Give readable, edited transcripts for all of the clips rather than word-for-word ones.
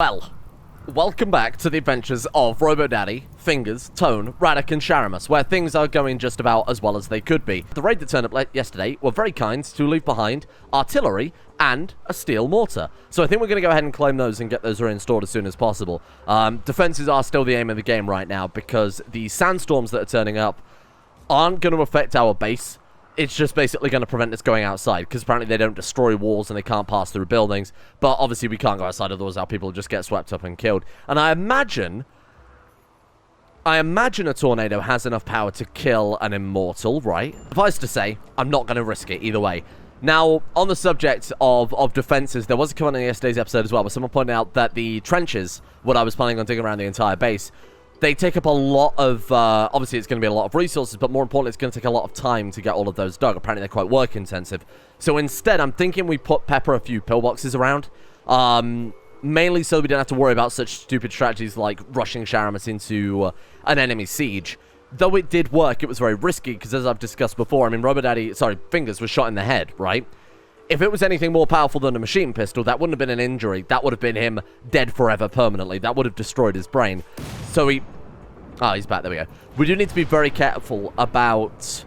Well, welcome back to the adventures of RoboDaddy, Fingers, Tone, Radek, and Sharamus, where things are going just about as well as they could be. The raid that turned up yesterday were very kind to leave behind artillery and a steel mortar. So I think we're going to go ahead and claim those and get those reinstalled as soon as possible. Defenses are still the aim of the game right now because the sandstorms that are turning up aren't going to affect our base. It's just basically going to prevent us going outside, because apparently they don't destroy walls and they can't pass through buildings. But obviously we can't go outside, otherwise our people just get swept up and killed. And I imagine a tornado has enough power to kill an immortal, right? Suffice to say, I'm not going to risk it either way. Now, on the subject of defenses, there was a comment in yesterday's episode as well, where someone pointed out that the trenches, what I was planning on digging around the entire base, they take up a lot of, obviously it's going to be a lot of resources, but more importantly, it's going to take a lot of time to get all of those dug. Apparently, they're quite work-intensive. So instead, I'm thinking we pepper a few pillboxes around, mainly so we don't have to worry about such stupid strategies like rushing Sharamus into an enemy siege. Though it did work, it was very risky, because as I've discussed before, I mean, Fingers was shot in the head, right? If it was anything more powerful than a machine pistol, that wouldn't have been an injury. That would have been him dead forever permanently. That would have destroyed his brain. So he's back. There we go. We do need to be very careful about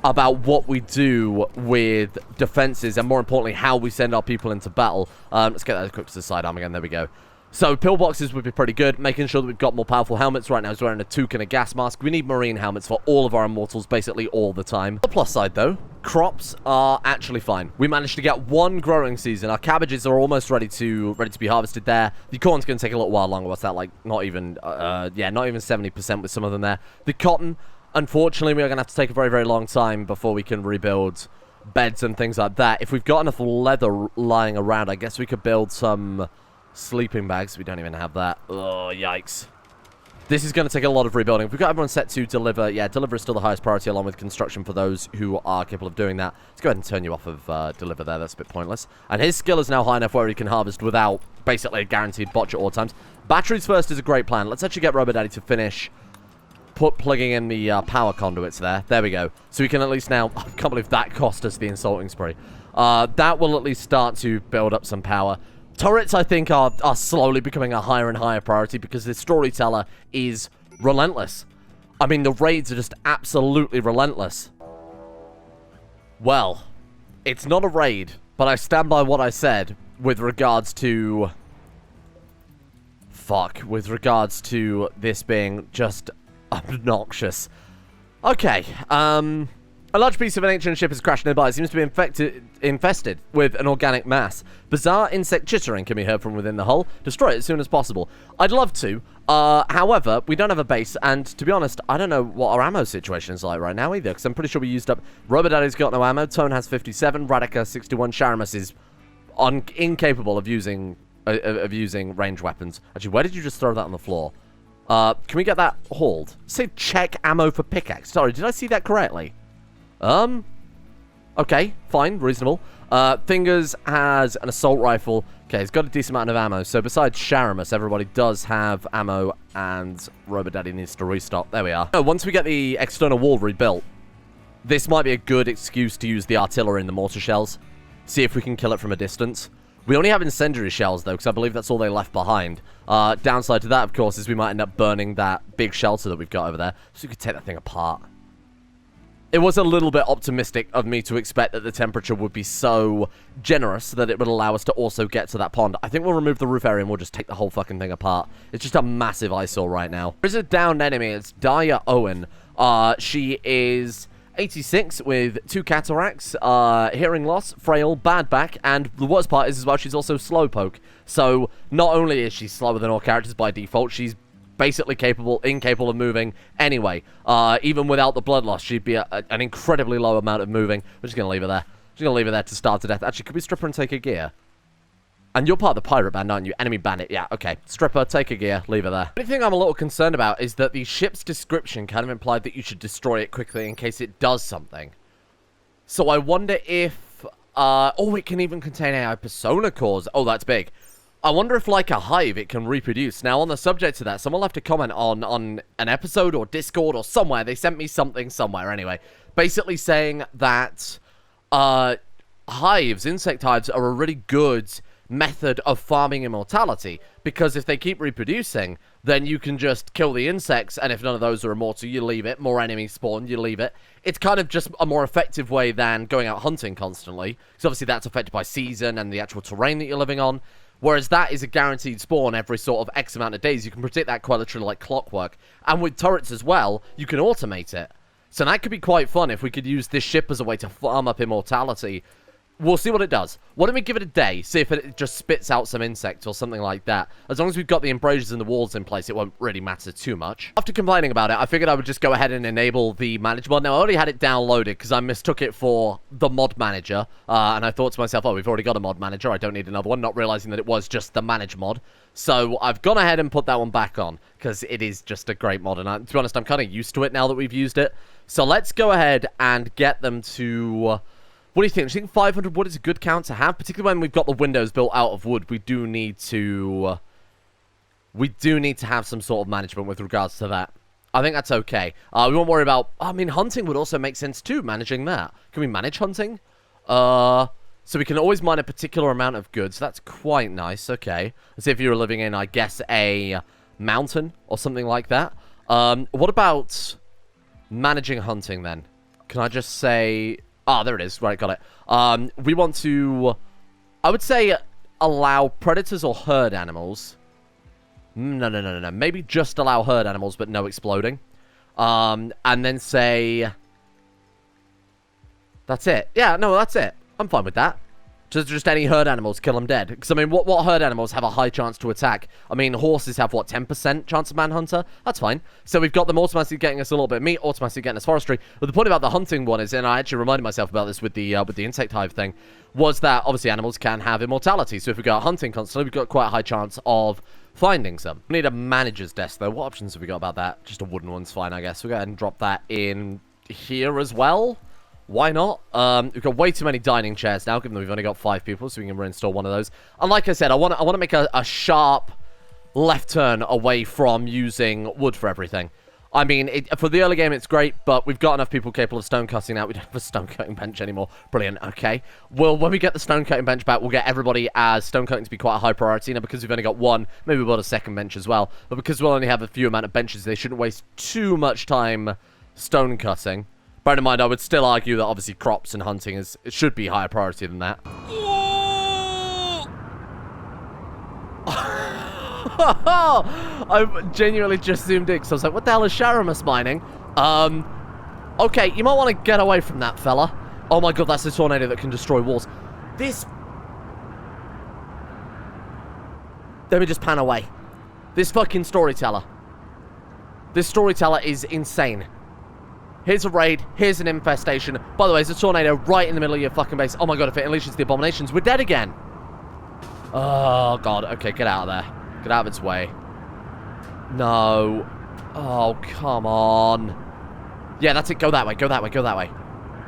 what we do with defenses, and more importantly, how we send our people into battle. Let's get that quick to the sidearm again. There we go. So pillboxes would be pretty good. Making sure that we've got more powerful helmets. Right now he's wearing a toque and a gas mask. We need marine helmets for all of our immortals basically all the time. On the plus side though, crops are actually fine. We managed to get one growing season. Our cabbages are almost ready to be harvested there. The corn's going to take a little while longer. What's that, like? Not even 70% with some of them there. The cotton, unfortunately, we are going to have to take a very, very long time before we can rebuild beds and things like that. If we've got enough leather lying around, I guess we could build some sleeping bags. We don't even have that. Oh, yikes. This is going to take a lot of rebuilding. If we've got everyone set to deliver, yeah, deliver is still the highest priority, along with construction for those who are capable of doing that. Let's go ahead and turn you off of deliver there. That's a bit pointless. And his skill is now high enough where he can harvest without basically a guaranteed botch at all times. Batteries first is a great plan. Let's actually get RoboDaddy to finish plugging in the power conduits there. There we go. So we can at least now... I can't believe that cost us the insulting spree. That will at least start to build up some power. Turrets, I think, are slowly becoming a higher and higher priority because the storyteller is relentless. I mean, the raids are just absolutely relentless. Well, it's not a raid, but I stand by what I said with regards to... with regards to this being just obnoxious. Okay, a large piece of an ancient ship has crashed nearby. It seems to be infested with an organic mass. Bizarre insect chittering can be heard from within the hull. Destroy it as soon as possible. I'd love to. However, we don't have a base, and to be honest, I don't know what our ammo situation is like right now either, because I'm pretty sure we used up... RoboDaddy's got no ammo. Tone has 57. Radek has 61. Sharamus is incapable of using range weapons. Actually, where did you just throw that on the floor? Can we get that hauled? Say check ammo for pickaxe. Sorry, did I see that correctly? Okay, fine, reasonable. Fingers has an assault rifle. Okay, he's got a decent amount of ammo. So besides Sharamus, everybody does have ammo, and RoboDaddy needs to restock. There we are. Once we get the external wall rebuilt, this might be a good excuse to use the artillery and the mortar shells. See if we can kill it from a distance. We only have incendiary shells, though, because I believe that's all they left behind. Downside to that, of course, is we might end up burning that big shelter that we've got over there. So we could take that thing apart. It was a little bit optimistic of me to expect that the temperature would be so generous that it would allow us to also get to that pond. I think we'll remove the roof area and we'll just take the whole fucking thing apart. It's just a massive eyesore right now. There's a downed enemy. It's Daya Owen. She is 86 with 2 cataracts, hearing loss, frail, bad back, and the worst part is as well she's also slowpoke. So not only is she slower than all characters by default, she's basically incapable of moving anyway. Even without the blood loss, she'd be an incredibly low amount of moving. We're just going to leave her there. Just going to leave her there to starve to death. Actually, could we strip her and take her gear? And you're part of the pirate band, aren't you? Enemy bandit. Yeah, okay. Strip her, take her gear, leave her there. The only thing I'm a little concerned about is that the ship's description kind of implied that you should destroy it quickly in case it does something. So I wonder if... oh, it can even contain AI persona cores. Oh, that's big. I wonder if, like a hive, it can reproduce. Now, on the subject of that, someone left a comment on an episode or Discord or somewhere. They sent me something somewhere, anyway. Basically saying that hives, insect hives, are a really good method of farming immortality, because if they keep reproducing, then you can just kill the insects, and if none of those are immortal, you leave it. More enemies spawn, you leave it. It's kind of just a more effective way than going out hunting constantly, because obviously that's affected by season and the actual terrain that you're living on. Whereas that is a guaranteed spawn every sort of X amount of days. You can predict that quite literally like clockwork. And with turrets as well, you can automate it. So that could be quite fun if we could use this ship as a way to farm up immortality. We'll see what it does. Why don't we give it a day, see if it just spits out some insects or something like that. As long as we've got the embrasures and the walls in place, it won't really matter too much. After complaining about it, I figured I would just go ahead and enable the manage mod. Now, I already had it downloaded because I mistook it for the mod manager. And I thought to myself, oh, we've already got a mod manager. I don't need another one, not realizing that it was just the manage mod. So I've gone ahead and put that one back on because it is just a great mod. And to be honest, I'm kind of used to it now that we've used it. So let's go ahead and get them to... what do you think? Do you think 500 wood is a good count to have? Particularly when we've got the windows built out of wood, we do need to have some sort of management with regards to that. I think that's okay. We won't worry about... I mean, hunting would also make sense too, managing that. Can we manage hunting? So we can always mine a particular amount of goods. That's quite nice. Okay. Let's see if you were living in, I guess, a mountain or something like that. What about managing hunting then? Can I just say... Ah, there it is. Right, got it. We want to, I would say, allow predators or herd animals. No. Maybe just allow herd animals, but no exploding. And then say... That's it. Yeah, no, that's it. I'm fine with that. Just any herd animals, kill them dead. Because, I mean, what herd animals have a high chance to attack? I mean, horses have, what, 10% chance of manhunter? That's fine. So we've got them automatically getting us a little bit of meat, automatically getting us forestry. But the point about the hunting one is, and I actually reminded myself about this with the insect hive thing, was that, obviously, animals can have immortality. So if we go out hunting constantly, we've got quite a high chance of finding some. We need a manager's desk, though. What options have we got about that? Just a wooden one's fine, I guess. We'll go ahead and drop that in here as well. Why not? We've got way too many dining chairs now, given that we've only got 5 people, so we can reinstall one of those. And like I said, I want to make a sharp left turn away from using wood for everything. I mean, for the early game, it's great, but we've got enough people capable of stone cutting now. We don't have a stone cutting bench anymore. Brilliant. Okay. Well, when we get the stone cutting bench back, we'll get everybody as stone cutting to be quite a high priority. Now, because we've only got one, maybe we'll have a second bench as well. But because we'll only have a few amount of benches, they shouldn't waste too much time stone cutting. Bear in mind, I would still argue that obviously crops and hunting it should be higher priority than that. I genuinely just zoomed in because I was like, what the hell is Sharamus mining? Okay, you might want to get away from that, fella. Oh my god, that's a tornado that can destroy walls. Let me just pan away. This fucking storyteller. This storyteller is insane. Here's a raid. Here's an infestation. By the way, there's a tornado right in the middle of your fucking base. Oh my god, if it unleashes the abominations, we're dead again. Oh god. Okay, get out of there. Get out of its way. No. Oh, come on. Yeah, that's it. Go that way. Go that way. Go that way.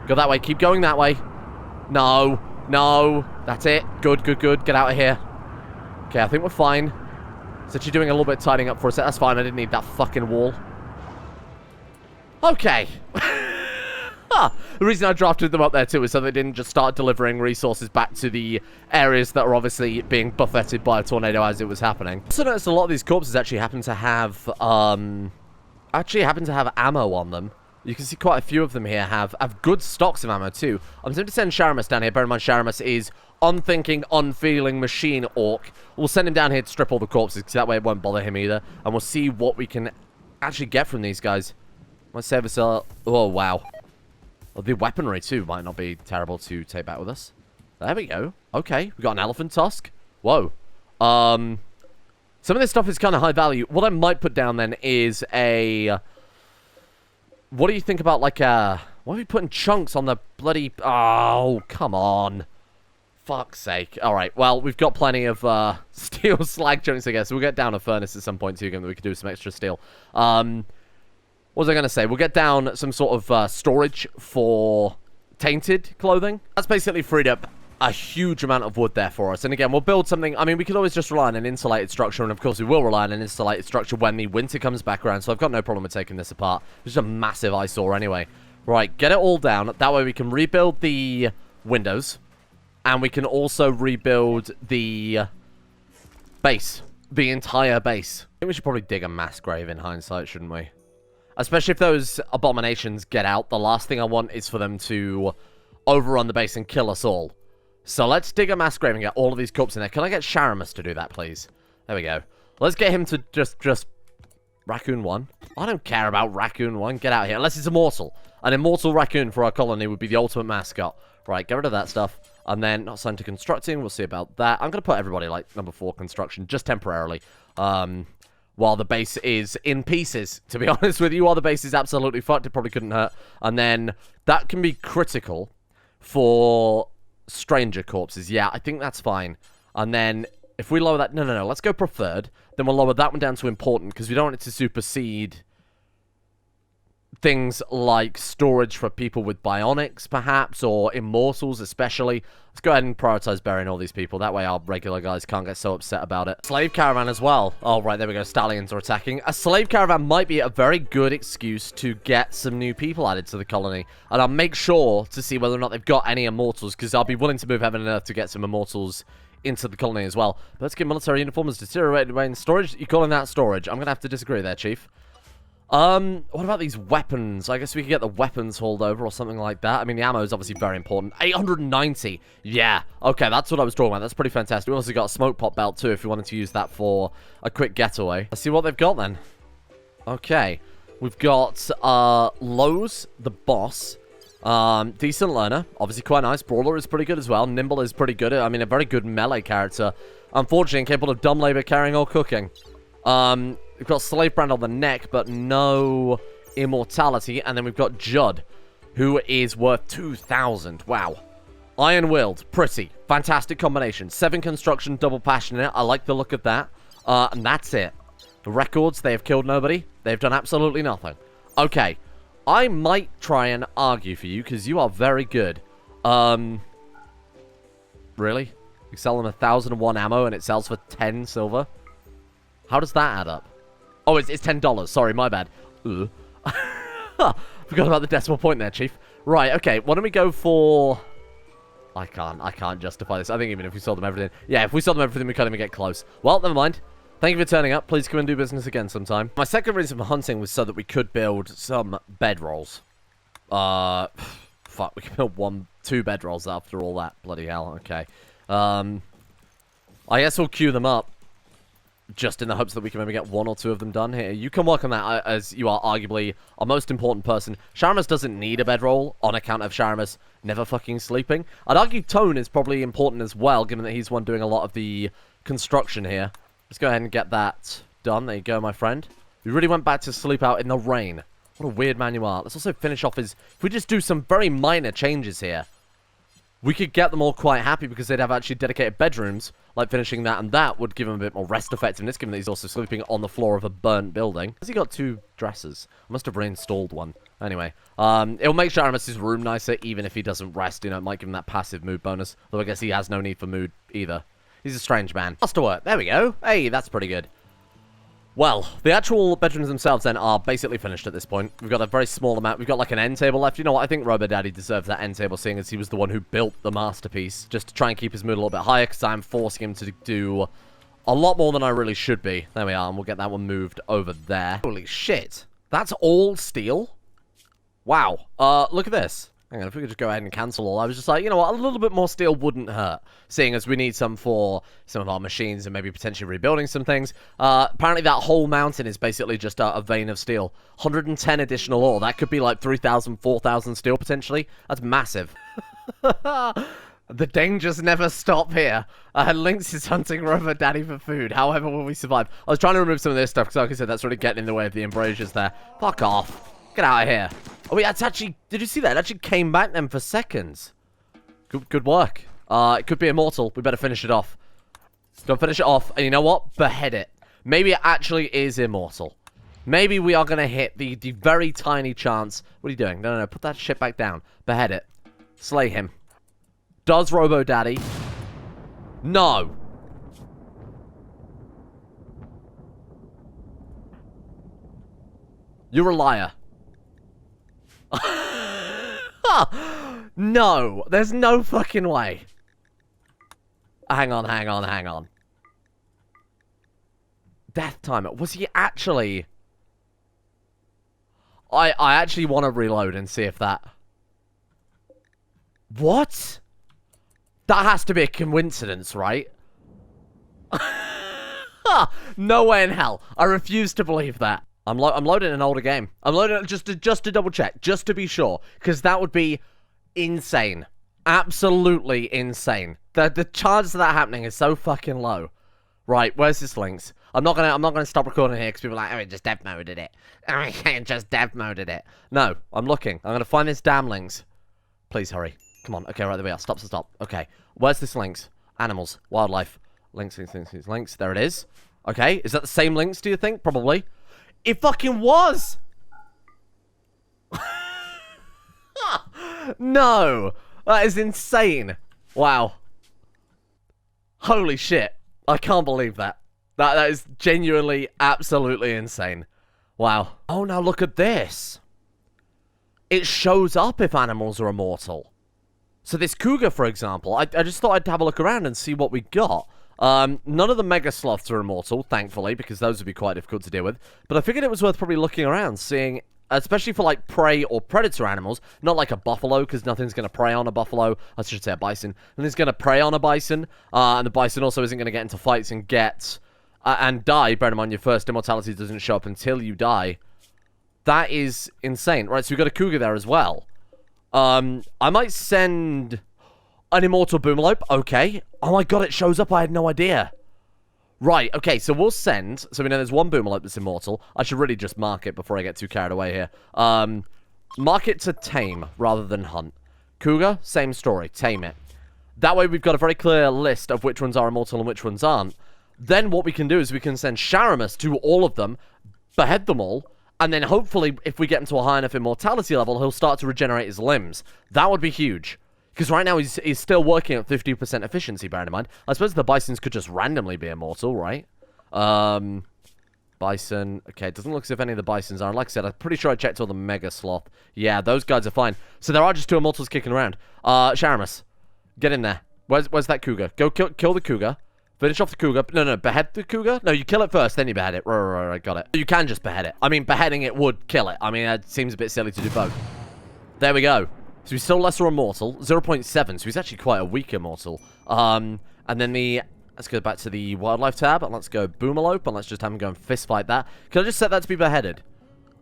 Go that way. Keep going that way. No. No. That's it. Good, good, good. Get out of here. Okay, I think we're fine. It's actually doing a little bit of tidying up for us. That's fine. I didn't need that fucking wall. Okay. The reason I drafted them up there too is so they didn't just start delivering resources back to the areas that are obviously being buffeted by a tornado as it was happening. Also noticed a lot of these corpses actually happen to have ammo on them. You can see quite a few of them here have good stocks of ammo too. I'm going to send Sharamus down here. Bear in mind, Sharamus is unthinking, unfeeling machine orc. We'll send him down here to strip all the corpses because that way it won't bother him either. And we'll see what we can actually get from these guys. Might save us a... Oh, wow. Well, the weaponry, too, might not be terrible to take back with us. There we go. Okay, we got an elephant tusk. Whoa. Some of this stuff is kind of high value. What I might put down, then, is a... What do you think about, like, a... Why are we putting chunks on the bloody... Oh, come on. Fuck's sake. Alright, well, we've got plenty of steel slag chunks, I guess. We'll get down a furnace at some point, too, given that we could do some extra steel. What was I going to say? We'll get down some sort of storage for tainted clothing. That's basically freed up a huge amount of wood there for us. And again, we'll build something... I mean, we could always just rely on an insulated structure. And of course, we will rely on an insulated structure when the winter comes back around. So I've got no problem with taking this apart. It's just a massive eyesore anyway. Right, get it all down. That way we can rebuild the windows. And we can also rebuild the base. The entire base. I think we should probably dig a mass grave in hindsight, shouldn't we? Especially if those abominations get out. The last thing I want is for them to overrun the base and kill us all. So let's dig a mass grave and get all of these corpses in there. Can I get Sharamus to do that, please? There we go. Let's get him to just... Raccoon 1? I don't care about Raccoon 1. Get out of here. Unless it's immortal. An immortal raccoon for our colony would be the ultimate mascot. Right, get rid of that stuff. And then, not assigned to constructing. We'll see about that. I'm going to put everybody, like, number 4 construction, just temporarily. While the base is in pieces, to be honest with you. While the base is absolutely fucked, it probably couldn't hurt. And then, that can be critical for stranger corpses. Yeah, I think that's fine. And then... if we lower that... No. Let's go preferred. Then we'll lower that one down to important, because we don't want it to supersede things like storage for people with bionics, perhaps, or immortals, especially. Let's go ahead and prioritize burying all these people. That way our regular guys can't get so upset about it. Slave caravan as well. Oh, right, there we go. Stallions are attacking. A slave caravan might be a very good excuse to get some new people added to the colony. And I'll make sure to see whether or not they've got any immortals, because I'll be willing to move heaven and earth to get some immortals into the colony as well. But let's get military uniforms deteriorated away in storage. You calling that storage? I'm going to have to disagree there, Chief. What about these weapons? I guess we could get the weapons hauled over or something like that. I mean, the ammo is obviously very important. 890. Yeah. Okay, that's what I was talking about. That's pretty fantastic. We also got a smoke pop belt too if you wanted to use that for a quick getaway. Let's see what they've got then. Okay. We've got Lowe's, the boss. Decent learner. Obviously quite nice. Brawler is pretty good as well. Nimble is pretty good. I mean, a very good melee character. Unfortunately, incapable of dumb labor, carrying, or cooking. We've got Slave Brand on the neck, but no immortality. And then we've got Judd, who is worth 2,000. Wow. Iron-willed. Pretty. Fantastic combination. 7 construction, double passionate. I like the look of that. And that's it. The records, they have killed nobody. They've done absolutely nothing. Okay. I might try and argue for you, because you are very good. Really? You sell them 1,001 ammo, and it sells for 10 silver? How does that add up? Oh, it's $10. Sorry, my bad. Forgot about the decimal point there, Chief. Right, okay. Why don't we go for... I can't justify this. I think even if we sold them everything... Yeah, if we sold them everything, we can't even get close. Well, never mind. Thank you for turning up. Please come and do business again sometime. My second reason for hunting was so that we could build some bedrolls. Fuck, we can build 2 bedrolls after all that. Bloody hell, okay. I guess we'll queue them up. Just in the hopes that we can maybe get 1 or 2 of them done here. You can work on that as you are arguably our most important person. Sharamus doesn't need a bedroll on account of Sharamus never fucking sleeping. I'd argue Tone is probably important as well, given that he's one doing a lot of the construction here. Let's go ahead and get that done. There you go, my friend. We really went back to sleep out in the rain. What a weird man you are. Let's also finish off his... If we just do some very minor changes here, we could get them all quite happy because they'd have actually dedicated bedrooms, like finishing that, and that would give him a bit more rest effectiveness, given that he's also sleeping on the floor of a burnt building. Has he got 2 dressers? I must have reinstalled one. Anyway, it'll make Sharamus' room nicer, even if he doesn't rest. You know, it might give him that passive mood bonus, though I guess he has no need for mood either. He's a strange man. Lost to work. There we go. Hey, that's pretty good. Well, the actual bedrooms themselves then are basically finished at this point. We've got a very small amount. We've got like an end table left. You know what? I think RoboDaddy deserves that end table, seeing as he was the one who built the masterpiece, just to try and keep his mood a little bit higher, because I'm forcing him to do a lot more than I really should be. There we are, and we'll get that one moved over there. Holy shit. That's all steel? Wow. Look at this. Hang on, if we could just go ahead and cancel all. I was just like, you know what, a little bit more steel wouldn't hurt, seeing as we need some for some of our machines and maybe potentially rebuilding some things. Apparently that whole mountain is basically just a vein of steel. 110 additional ore. That could be like 3,000, 4,000 steel potentially. That's massive. The dangers never stop here. Lynx is hunting RoboDaddy for food. However will we survive? I was trying to remove some of this stuff because, like I said, that's really getting in the way of the embrasures there. Fuck off. Get out of here. Oh, wait, that's actually... Did you see that? It actually came back then for seconds. Good work. It could be immortal. We better finish it off. Go finish it off. And you know what? Behead it. Maybe it actually is immortal. Maybe we are going to hit the very tiny chance. What are you doing? No. Put that shit back down. Behead it. Slay him. Does RoboDaddy? No. You're a liar. No, there's no fucking way. hang on. Death timer. Was he actually... I actually want to reload and see if that... What? That has to be a coincidence, right? No way in hell. I refuse to believe that. I'm loading an older game. I'm loading it just to double check, just to be sure, because that would be insane. Absolutely insane. The chance of that happening is so fucking low. Right, where's this links? I'm not gonna stop recording here because people are like, oh, it just dev moded it. Oh, it just dev moded it. No, I'm looking. I'm gonna find this damn links. Please hurry. Come on. Okay, right, there we are. Stop. Okay, where's this links? Animals, wildlife, links. There it is. Okay, is that the same links? Do you think? Probably. It fucking was. No, that is insane. Wow. Holy shit. I can't believe that. That is genuinely, absolutely insane. Wow. Oh, now look at this. It shows up if animals are immortal. So this cougar, for example, I just thought I'd have a look around and see what we got. None of the mega sloths are immortal, thankfully, because those would be quite difficult to deal with. But I figured it was worth probably looking around, seeing... Especially for, like, prey or predator animals. Not like a buffalo, because nothing's going to prey on a buffalo. I should say a bison. Nothing's going to prey on a bison. And the bison also isn't going to get into fights and get... and die. Bear in mind, your first immortality doesn't show up until you die. That is insane. Right, so we've got a cougar there as well. I might send... an immortal boomalope. Okay. Oh my god, it shows up. I had no idea. Right, okay, so we'll send... So we know there's one boomalope that's immortal. I should really just mark it before I get too carried away here. Mark it to tame rather than hunt. Cougar, same story. Tame it. That way we've got a very clear list of which ones are immortal and which ones aren't. Then what we can do is we can send Sharamus to all of them, behead them all, and then hopefully, if we get him to a high enough immortality level, he'll start to regenerate his limbs. That would be huge. Because right now, he's still working at 50% efficiency, bearing in mind. I suppose the bisons could just randomly be immortal, right? Bison. Okay, it doesn't look as if any of the bisons are. Like I said, I'm pretty sure I checked all the mega sloth. Yeah, those guys are fine. So there are just two immortals kicking around. Sharamus, get in there. Where's that cougar? Go kill the cougar. Finish off the cougar. No, behead the cougar? No, you kill it first, then you behead it. Right, got it. You can just behead it. I mean, beheading it would kill it. I mean, it seems a bit silly to do both. There we go. So he's still lesser immortal, 0.7, so he's actually quite a weak immortal. And then let's go back to the wildlife tab, and let's go boomalope, and let's just have him go and fist fight that. Can I just set that to be beheaded?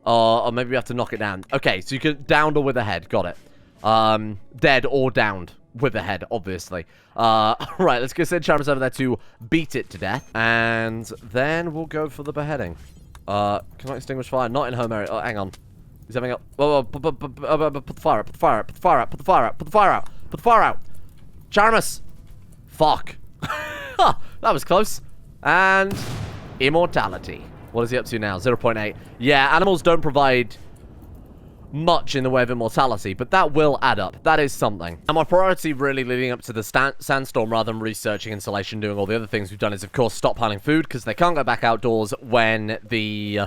Or maybe we have to knock it down. Okay, so you can downed or with a head, got it. Dead or downed with a head, obviously. Right, let's go send Sharamus over there to beat it to death, and then we'll go for the beheading. Can I extinguish fire? Not in home area. Oh, hang on. He's having a... Whoa, put the fire out. Sharamus! Fuck. That was close. And... immortality. What is he up to now? 0.8. Yeah, animals don't provide much in the way of immortality, but that will add up. That is something. And my priority really leading up to the sandstorm, rather than researching insulation, doing all the other things we've done, is, of course, stockpiling food, because they can't go back outdoors when the...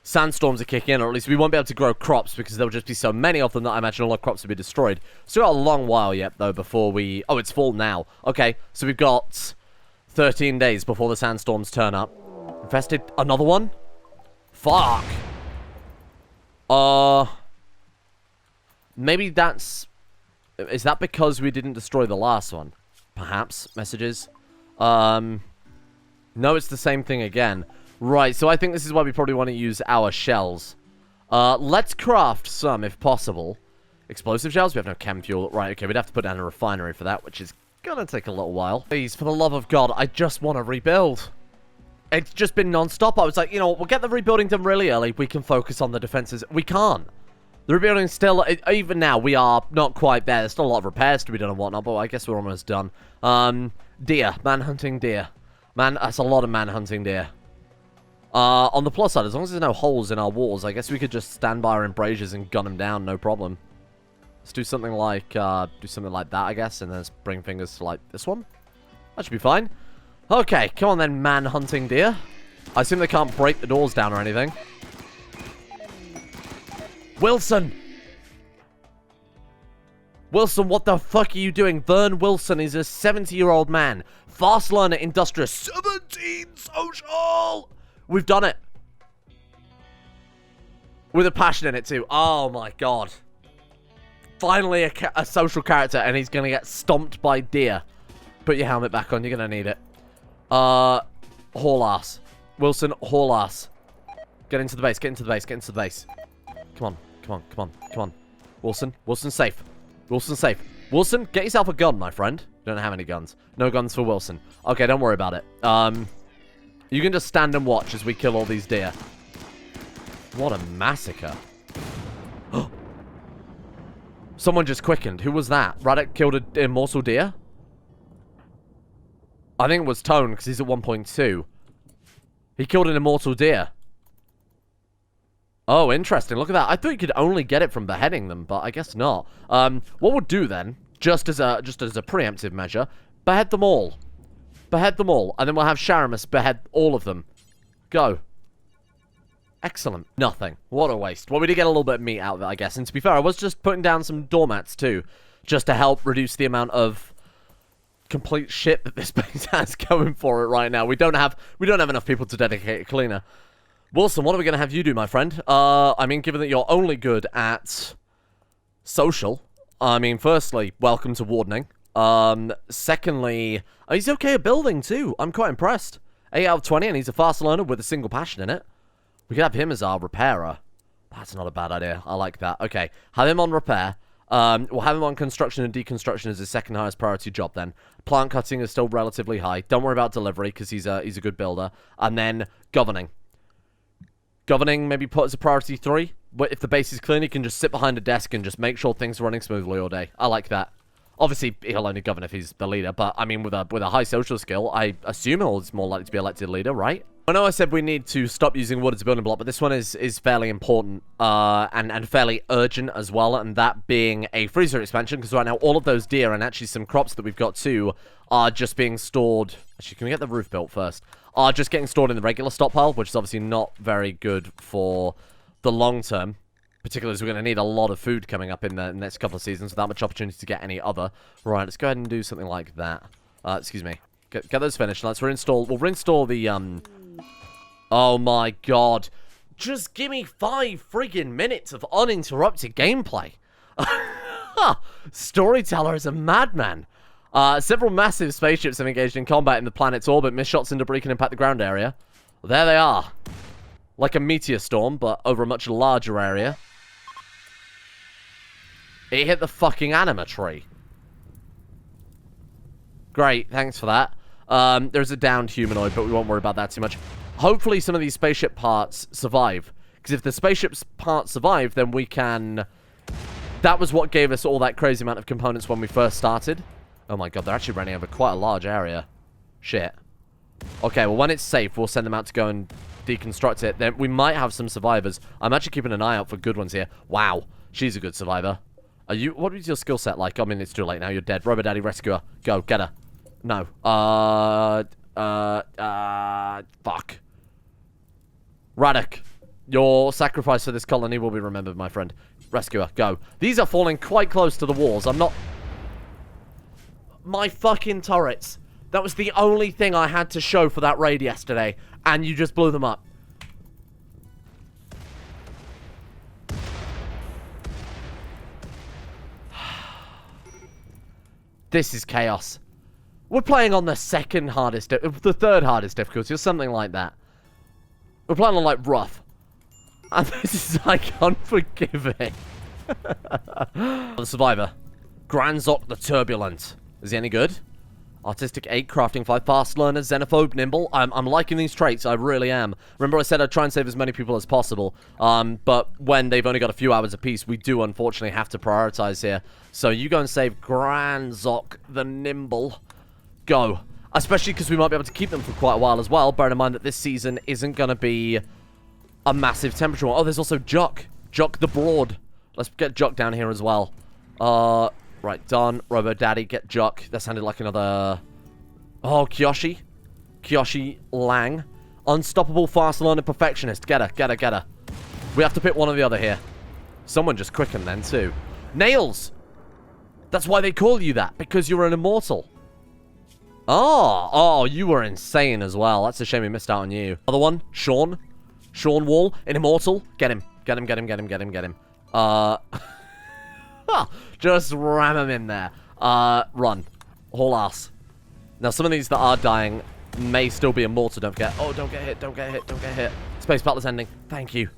sandstorms are kicking in, or at least we won't be able to grow crops because there'll just be so many of them that I imagine all our crops will be destroyed. Still got a long while yet, though, before we... Oh, it's fall now. Okay, so we've got 13 days before the sandstorms turn up. Infested another one? Fuck. Maybe that's... Is that because we didn't destroy the last one? Perhaps. Messages. No, it's the same thing again. Right, so I think this is why we probably want to use our shells. Let's craft some, if possible. Explosive shells? We have no chem fuel. Right, okay, we'd have to put down a refinery for that, which is gonna take a little while. Please, for the love of God, I just want to rebuild. It's just been non-stop. I was like, you know what, we'll get the rebuilding done really early. We can focus on the defenses. We can't. The rebuilding still, even now, we are not quite there. There's still a lot of repairs to be done and whatnot, but I guess we're almost done. Deer. Man-hunting deer. Man, that's a lot of man-hunting deer. On the plus side, as long as there's no holes in our walls, I guess we could just stand by our embrasures and gun them down, no problem. Let's do something like that, I guess, and then let's bring fingers to, like, this one. That should be fine. Okay, come on then, man-hunting deer. I assume they can't break the doors down or anything. Wilson! Wilson, what the fuck are you doing? Vern Wilson is a 70-year-old man. Fast learner, industrious, 17 social. We've done it. With a passion in it, too. Oh, my God. Finally a social character, and he's going to get stomped by deer. Put your helmet back on. You're going to need it. Haul ass. Wilson, haul ass. Get into the base. Get into the base. Get into the base. Come on. Come on. Come on. Come on. Wilson. Wilson's safe. Wilson's safe. Wilson, get yourself a gun, my friend. You don't have any guns. No guns for Wilson. Okay, don't worry about it. You can just stand and watch as we kill all these deer. What a massacre. Someone just quickened. Who was that? Radek killed an immortal deer? I think it was Tone, because he's at 1.2. He killed an immortal deer. Oh, interesting. Look at that. I thought you could only get it from beheading them, but I guess not. What we'll do then, just as a preemptive measure, behead them all. Behead them all. And then we'll have Sharamus behead all of them. Go. Excellent. Nothing. What a waste. Well, we did get a little bit of meat out of it, I guess. And to be fair, I was just putting down some doormats, too. Just to help reduce the amount of complete shit that this base has going for it right now. We don't have enough people to dedicate a cleaner. Wilson, what are we going to have you do, my friend? I mean, given that you're only good at social. I mean, firstly, welcome to wardening. Secondly, he's okay at building, too. I'm quite impressed. 8 out of 20, and he's a fast learner with a single passion in it. We could have him as our repairer. That's not a bad idea. I like that. Okay, have him on repair. We'll have him on construction and deconstruction as his second highest priority job then. Plant cutting is still relatively high. Don't worry about delivery because he's a good builder. And then governing. Governing maybe put as a priority 3. But if the base is clean, he can just sit behind a desk and just make sure things are running smoothly all day. I like that. Obviously, he'll only govern if he's the leader. But, I mean, with a high social skill, I assume he's more likely to be elected leader, right? I know I said we need to stop using wood as a building block, but this one is fairly important and fairly urgent as well, and that being a freezer expansion, because right now all of those deer and actually some crops that we've got too are just being stored. Actually, can we get the roof built first? Are just getting stored in the regular stockpile, which is obviously not very good for the long term, particularly as we're going to need a lot of food coming up in the next couple of seasons without much opportunity to get any other. Right, let's go ahead and do something like that. Excuse me. Get those finished. Let's reinstall. We'll reinstall the Oh my god. Just give me 5 friggin' minutes of uninterrupted gameplay. Storyteller is a madman. Several massive spaceships have engaged in combat in the planet's orbit. Missed shots and debris can impact the ground area. Well, there they are. Like a meteor storm, but over a much larger area. It hit the fucking anima tree. Great, thanks for that. There's a downed humanoid, but we won't worry about that too much. Hopefully some of these spaceship parts survive. Because if the spaceship's parts survive, then we can... That was what gave us all that crazy amount of components when we first started. Oh my god, they're actually running over quite a large area. Shit. Okay, well when it's safe, we'll send them out to go and deconstruct it. Then we might have some survivors. I'm actually keeping an eye out for good ones here. Wow, she's a good survivor. Are you... What is your skill set like? I mean, it's too late now. You're dead. Rubber Daddy, rescuer. Go, get her. No. Fuck. Radek, your sacrifice for this colony will be remembered, my friend. Rescuer, go. These are falling quite close to the walls. I'm not... My fucking turrets. That was the only thing I had to show for that raid yesterday, and you just blew them up. This is chaos. We're playing on the second hardest, the third hardest difficulty, or something like that. We're playing on, like, rough. And this is, like, unforgiving. The survivor. Granzok the Turbulent. Is he any good? Artistic 8, crafting 5, fast learner, xenophobe, nimble. I'm liking these traits, I really am. Remember I said I'd try and save as many people as possible. But when they've only got a few hours apiece, we do unfortunately have to prioritize here. So you go and save Granzok the Nimble. Go. Especially because we might be able to keep them for quite a while as well. Bearing in mind that this season isn't going to be a massive temperature one. Oh, there's also Jock. Jock the Broad. Let's get Jock down here as well. Right, done. Robo Daddy, get Jock. That sounded like another... Oh, Kyoshi. Kyoshi Lang. Unstoppable fast learner perfectionist. Get her, get her, get her. We have to pick one or the other here. Someone just quickened then, too. Nails! That's why they call you that, because you're an immortal. Oh, you were insane as well. That's a shame we missed out on you. Other one, Sean. Sean Wall, an immortal. Get him. Get him, get him, get him, get him, get him. Just ram him in there. Run. Haul ass. Now, some of these that are dying may still be immortal, don't forget. Oh, don't get hit, don't get hit, don't get hit. Space battle is ending. Thank you.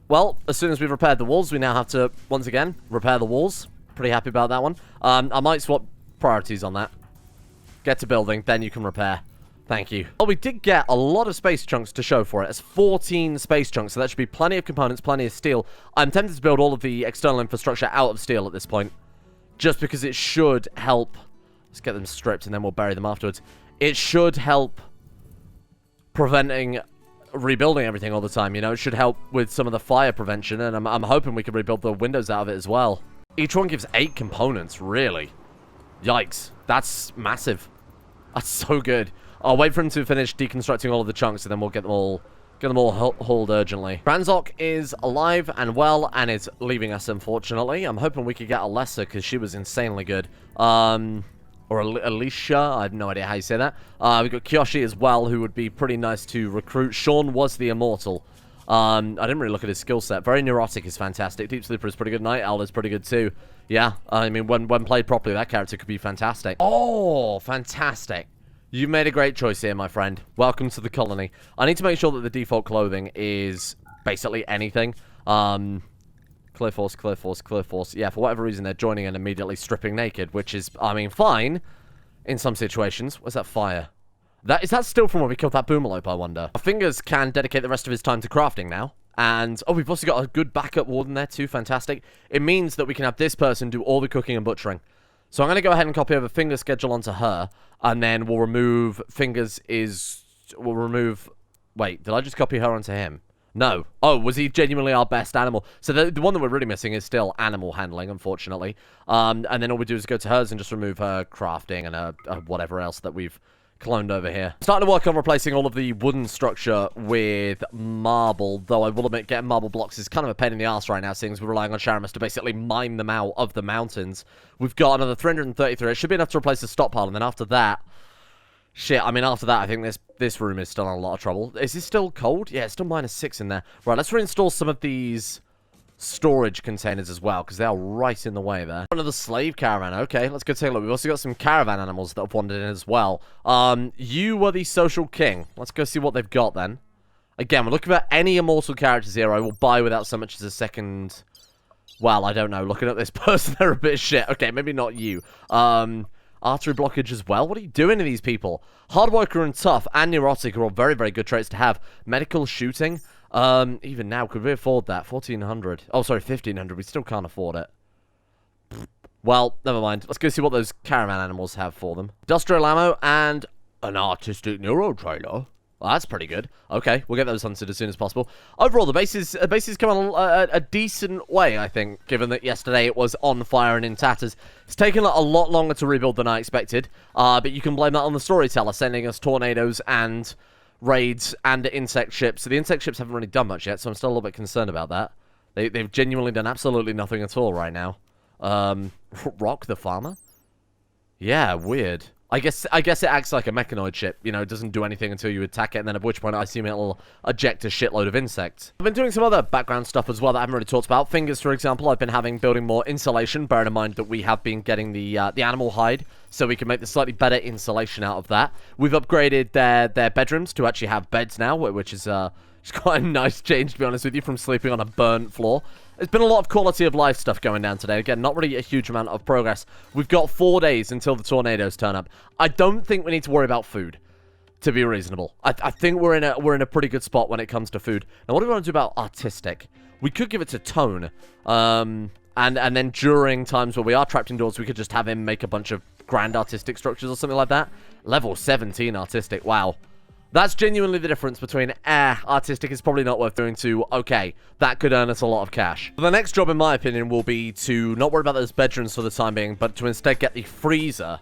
Well, as soon as we've repaired the walls, we now have to, once again, repair the walls. Pretty happy about that one. I might swap priorities on that. Get to building, then you can repair. Thank you. Well, we did get a lot of space chunks to show for it. It's 14 space chunks, so that should be plenty of components, plenty of steel. I'm tempted to build all of the external infrastructure out of steel at this point, just because it should help. Let's get them stripped, and then we'll bury them afterwards. It should help preventing rebuilding everything all the time, you know? It should help with some of the fire prevention, and I'm hoping we can rebuild the windows out of it as well. Each one gives 8 components, really? Yikes. That's massive. That's so good. I'll wait for him to finish deconstructing all of the chunks, and then we'll get them all hauled urgently. Brrainz is alive and well, and is leaving us, unfortunately. I'm hoping we could get Alessa, because she was insanely good. Or Alicia, I have no idea how you say that. We've got Kyoshi as well, who would be pretty nice to recruit. Sean was the immortal. I didn't really look at his skill set. Very neurotic is fantastic. Deep Sleeper is pretty good. Night Owl is pretty good too. Yeah, I mean, when played properly, that character could be fantastic. Oh, fantastic. You've made a great choice here, my friend. Welcome to the colony. I need to make sure that the default clothing is basically anything. Clear force, clear force, clear force. Yeah, for whatever reason, they're joining and immediately stripping naked, which is, I mean, fine in some situations. Where's that fire? Is that still from when we killed that boomalope, I wonder? Our fingers can dedicate the rest of his time to crafting now. And, oh, we've also got a good backup warden there too. Fantastic. It means that we can have this person do all the cooking and butchering. So I'm going to go ahead and copy over Finger's schedule onto her. And then we'll remove Wait, did I just copy her onto him? No. Oh, was he genuinely our best animal? So the one that we're really missing is still animal handling, unfortunately. And then all we do is go to hers and just remove her crafting and whatever else that we've cloned over here. Starting to work on replacing all of the wooden structure with marble, though I will admit getting marble blocks is kind of a pain in the ass right now, seeing as we're relying on Sharamus to basically mine them out of the mountains. We've got another 333. It should be enough to replace the stockpile, and then after that... Shit, I mean, after that, I think this room is still in a lot of trouble. Is it still cold? Yeah, it's still -6 in there. Right, let's reinstall some of these storage containers as well, because they are right in the way there. Another slave caravan. Okay, let's go take a look. We've also got some caravan animals that have wandered in as well. You were the social king. Let's go see what they've got then. Again, we're looking for any immortal characters here I will buy without so much as a second... Well, I don't know. Looking at this person, they're a bit shit. Okay, maybe not you. Artery blockage as well. What are you doing to these people? Hard worker and tough and neurotic are all very, very good traits to have. Medical shooting. Even now, could we afford that? 1,400. Oh, sorry, 1,500. We still can't afford it. Well, never mind. Let's go see what those caravan animals have for them. Industrial ammo and an artistic neuro trailer. Well, that's pretty good. Okay, we'll get those hunted as soon as possible. Overall, the base is coming a decent way, I think, given that yesterday it was on fire and in tatters. It's taken a lot longer to rebuild than I expected, but you can blame that on the storyteller sending us tornadoes and raids and insect ships. So the insect ships haven't really done much yet, so I'm still a little bit concerned about that. They've genuinely done absolutely nothing at all right now. Rock the farmer? Yeah, weird. I guess it acts like a mechanoid ship. You know, it doesn't do anything until you attack it, and then at which point I assume it'll eject a shitload of insects. I've been doing some other background stuff as well that I haven't really talked about. Fingers, for example, I've been building more insulation, bearing in mind that we have been getting the animal hide, so we can make the slightly better insulation out of that. We've upgraded their bedrooms to actually have beds now, which is quite a nice change, to be honest with you, from sleeping on a burnt floor. There's been a lot of quality of life stuff going down today. Again, not really a huge amount of progress. We've got 4 days until the tornadoes turn up. I don't think we need to worry about food, to be reasonable. I think we're in a pretty good spot when it comes to food. Now, what do we want to do about artistic? We could give it to Tone, and then during times where we are trapped indoors, we could just have him make a bunch of grand artistic structures or something like that. Level 17 artistic. Wow. That's genuinely the difference between, artistic is probably not worth doing to, okay, that could earn us a lot of cash. The next job, in my opinion, will be to not worry about those bedrooms for the time being, but to instead get the freezer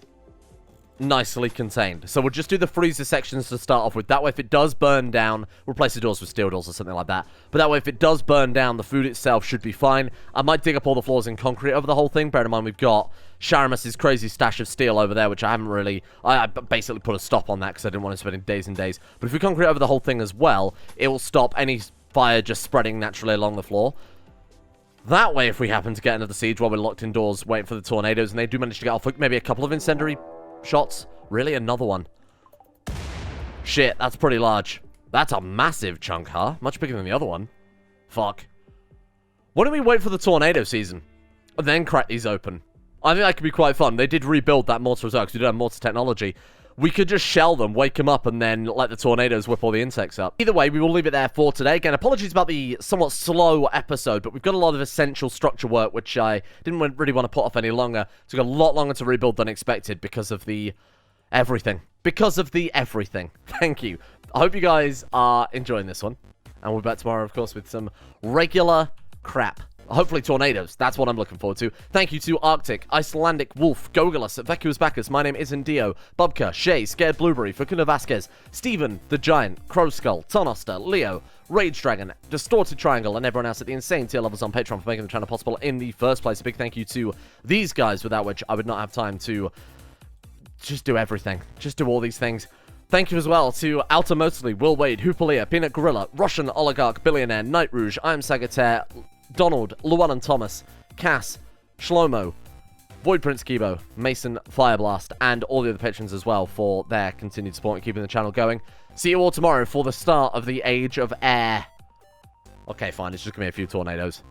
nicely contained. So we'll just do the freezer sections to start off with. That way, if it does burn down, replace the doors with steel doors or something like that. But that way, if it does burn down, the food itself should be fine. I might dig up all the floors in concrete over the whole thing. Bear in mind, we've got Sharamus's crazy stash of steel over there, which I haven't really... I basically put a stop on that because I didn't want to spend days and days. But if we concrete over the whole thing as well, it will stop any fire just spreading naturally along the floor. That way, if we happen to get another siege while we're locked indoors waiting for the tornadoes, and they do manage to get off maybe a couple of incendiary shots. Really? Another one? Shit, that's pretty large. That's a massive chunk, huh? Much bigger than the other one. Fuck. Why don't we wait for the tornado season and then crack these open? I think that could be quite fun. They did rebuild that mortar as well, because we do have mortar technology. We could just shell them, wake them up, and then let the tornadoes whip all the insects up. Either way, we will leave it there for today. Again, apologies about the somewhat slow episode, but we've got a lot of essential structure work, which I didn't really want to put off any longer. It took a lot longer to rebuild than expected because of the everything. Because of the everything. Thank you. I hope you guys are enjoying this one. And we'll be back tomorrow, of course, with some regular crap. Hopefully tornadoes. That's what I'm looking forward to. Thank you to Arctic, Icelandic, Wolf, Gogolus, Vecus Bacchus, My Name Isn't Dio, Bubka, Shay, Scared Blueberry, Facuna Vasquez, Steven, The Giant, Crow Skull, Tonoster, Leo, Rage Dragon, Distorted Triangle, and everyone else at the insane tier levels on Patreon for making the channel possible in the first place. A big thank you to these guys, without which I would not have time to just do everything. Just do all these things. Thank you as well to Alta Mosley, Will Wade, Hoopalia, Peanut Gorilla, Russian Oligarch Billionaire, Night Rouge, I Am Sagittaire, Donald, Llewellyn Thomas, Cass, Shlomo, Void Prince Kibo, Mason Fireblast, and all the other patrons as well for their continued support and keeping the channel going. See you all tomorrow for the start of the Age of Air. Okay, fine, it's just gonna be a few tornadoes.